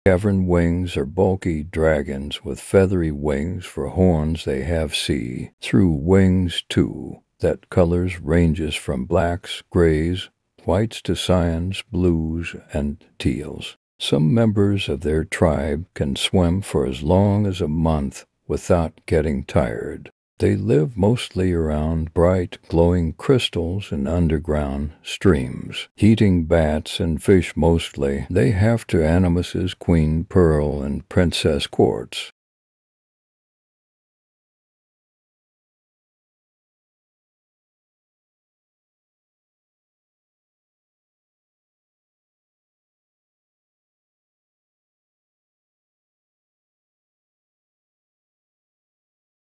Cavern wings are bulky dragons with feathery wings for horns they have see-through wings too, that colors ranges from blacks, grays, whites to cyans, blues, and teals. Some members of their tribe can swim for as long as a month without getting tired. They live mostly around bright, glowing crystals and underground streams. Eating bats and fish mostly, they have to animuses queen pearl and princess quartz.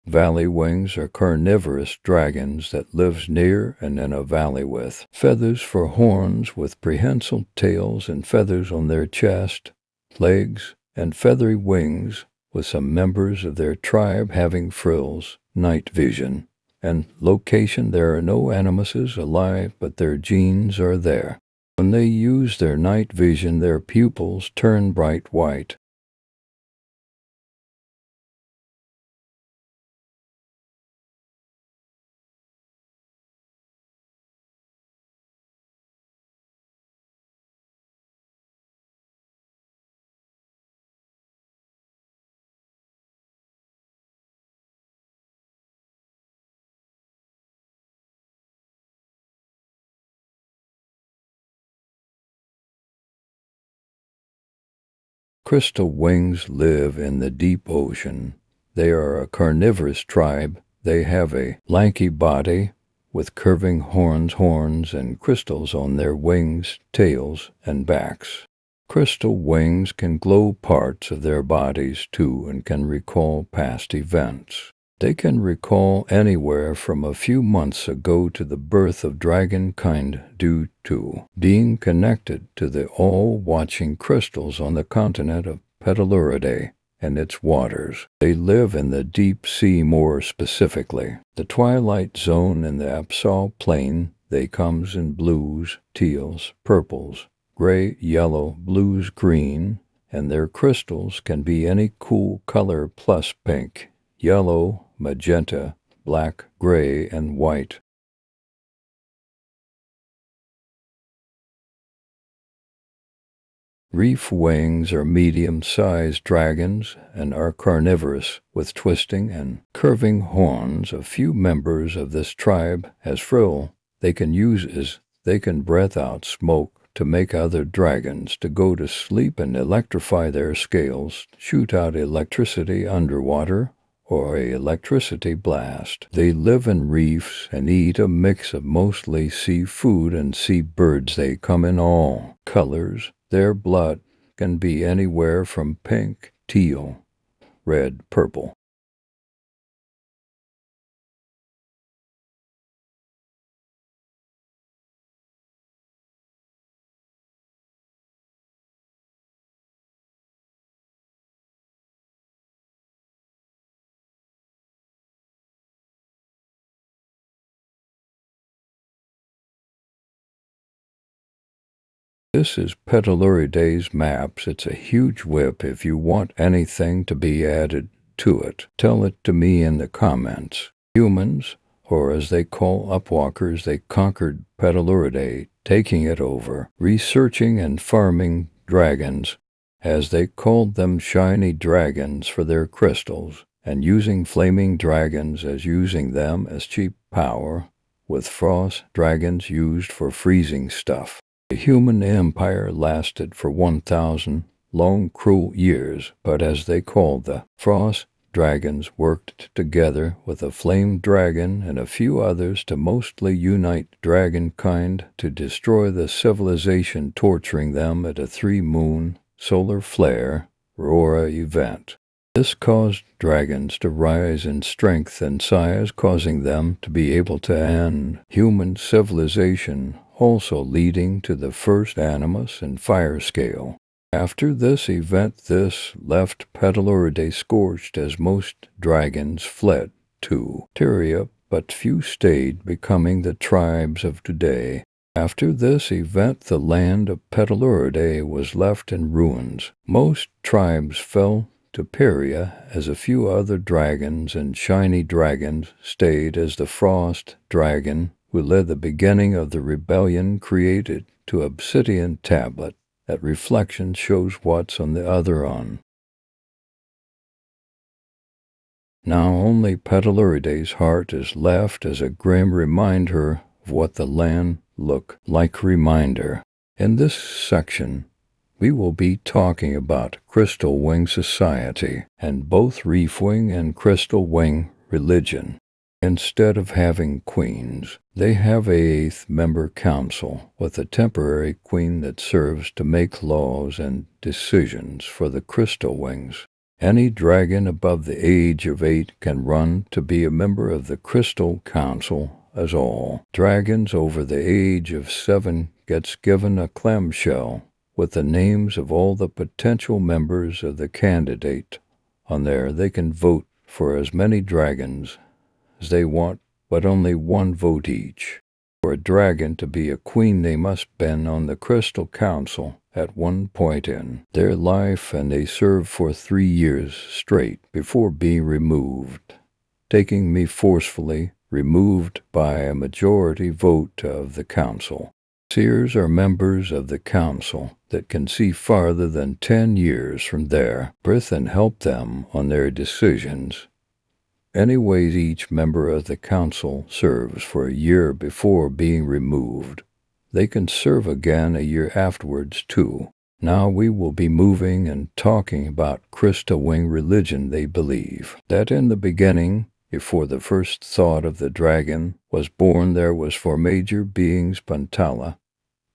Valley wings are carnivorous dragons that lives near and in a valley with feathers for horns, with prehensile tails and feathers on their chest, legs, and feathery wings, with some members of their tribe having frills. Night vision and location. There are no animuses alive, but their genes are there. When they use their night vision, their pupils turn bright white. Crystal wings live in the deep ocean. They are a carnivorous tribe. They have a lanky body with curving horns and crystals on their wings, tails, and backs. Crystal wings can glow parts of their bodies too and can recall past events. They can recall anywhere from a few months ago to the birth of dragonkind due to being connected to the all-watching crystals on the continent of Petaluridae and its waters. They live in the deep sea, more specifically the twilight zone in the Absal Plain. They comes in blues, teals, purples, gray, yellow, blues, green, and their crystals can be any cool color plus pink, yellow, magenta, black, gray, and white. Reef wings are medium-sized dragons and are carnivorous, with twisting and curving horns. A few members of this tribe has frill they can use as they can breath out smoke to make other dragons to go to sleep and electrify their scales, shoot out electricity underwater, or a electricity blast. They live in reefs and eat a mix of mostly seafood and sea birds. They come in all colors. Their blood can be anywhere from pink, teal, red, purple. This is Petaluridae's maps. It's a huge whip. If you want anything to be added to it, tell it to me in the comments. Humans, or as they call upwalkers, they conquered Petaluridae, taking it over, researching and farming dragons, as they called them, shiny dragons, for their crystals, and using flaming dragons as using them as cheap power, with frost dragons used for freezing stuff. The human empire lasted for 1,000 long, cruel years, but as they called the frost dragons worked together with a flame dragon and a few others to mostly unite dragonkind to destroy the civilization, torturing them at a 3-moon solar flare aurora event. This caused dragons to rise in strength and size, causing them to be able to end human civilization, also leading to the first animus and fire scale. After this event, this left Petaluridae scorched, as most dragons fled to Tyria, but few stayed, becoming the tribes of today. After this event, the land of Petaluridae was left in ruins. Most tribes fell to Peria, as a few other dragons and shiny dragons stayed as the frost dragon, who led the beginning of the rebellion, created to obsidian tablet. That reflection shows what's on the other on. Now only Petaluridae's heart is left as a grim reminder of what the land looked like. In this section, we will be talking about Crystal Wing Society and both Reef Wing and Crystal Wing religion. Instead of having queens, they have an 8-member council with a temporary queen that serves to make laws and decisions for the Crystal Wings. Any dragon above the age of 8 can run to be a member of the Crystal Council, as all dragons over the age of 7 gets given a clamshell with the names of all the potential members of the candidate. On there they can vote for as many dragons as they want, but only 1 vote each. For a dragon to be a queen, they must been on the Crystal Council at one point in their life, and they serve for 3 years straight before being removed, taking me forcefully removed by a majority vote of the council. Seers are members of the council that can see farther than 10 years from their birth and help them on their decisions. Anyways, each member of the council serves for a year before being removed. They can serve again a year afterwards, too. Now we will be moving and talking about Crystal Wing religion. They believe that in the beginning, before the first thought of the dragon was born, there was 4 major beings: Pantala,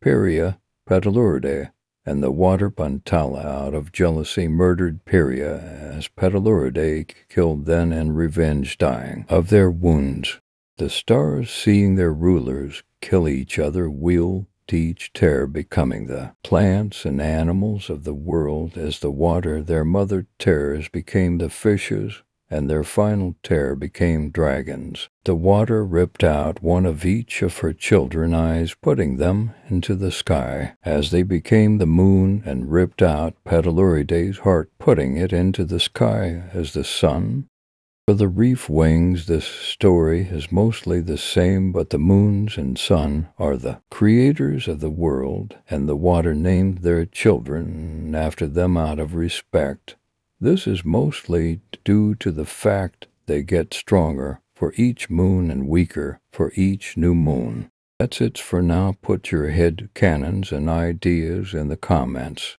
Peria, Petaluridae, and the water Pantala out of jealousy murdered Peria, as Petaluridae killed then in revenge, dying of their wounds. The stars, seeing their rulers kill each other, wheel to each tear, becoming the plants and animals of the world. As the water, their mother tears, became the fishes, and their final tear became dragons. The water ripped out one of each of her children's eyes, putting them into the sky, as they became the moon, and ripped out Petaluridae's heart, putting it into the sky as the sun. For the Reef Wings, this story is mostly the same, but the moons and sun are the creators of the world, and the water named their children after them out of respect. This is mostly due to the fact they get stronger for each moon and weaker for each new moon. That's it for now. Put your head canons and ideas in the comments.